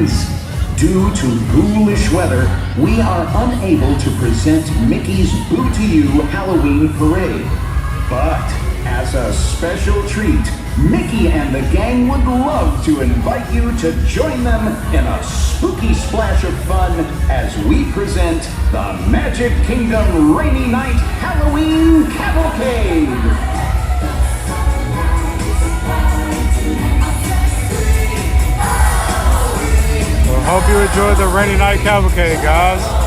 Nice. Due to ghoulish weather, we are unable to present Mickey's Boo to You Halloween Parade. But as a special treat, Mickey and the gang would love to invite you to join them in a spooky splash of fun as we present the Magic Kingdom Rainy Night Halloween Cavalcade. Hope you enjoyed the Rainy Night Cavalcade, guys.